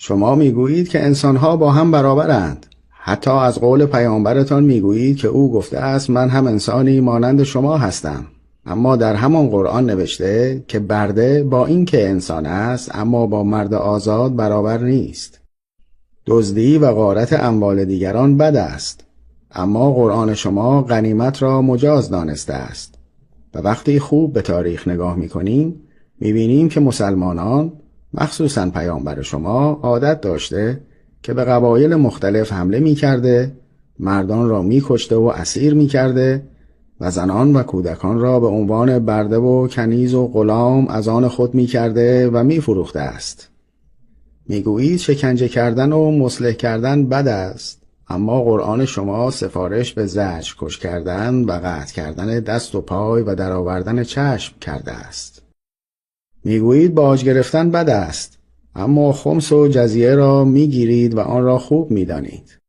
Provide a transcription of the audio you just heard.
شما میگویید که انسانها با هم برابرند. حتی از قول پیامبرتان میگویید که او گفته است من هم انسانی مانند شما هستم. اما در همان قرآن نوشته که برده با این که انسان است اما با مرد آزاد برابر نیست. دزدی و غارت اموال دیگران بد است، اما قرآن شما غنیمت را مجاز دانسته است. و وقتی خوب به تاریخ نگاه می‌کنیم می‌بینیم که مسلمانان، مخصوصاً پیامبر شما، عادت داشته که به قبایل مختلف حمله می‌کرده، مردان را می‌کشته و اسیر می‌کرده و زنان و کودکان را به عنوان برده و کنیز و غلام از آن خود می‌کرده و می‌فروخته است. میگویید شکنجه کردن و مصلح کردن بد است، اما قرآن شما سفارش به زجر کش کردن و قطع کردن دست و پای و درآوردن چشم کرده است. میگویید باج گرفتن بد است، اما خمس و جزیه را میگیرید و آن را خوب میدانید.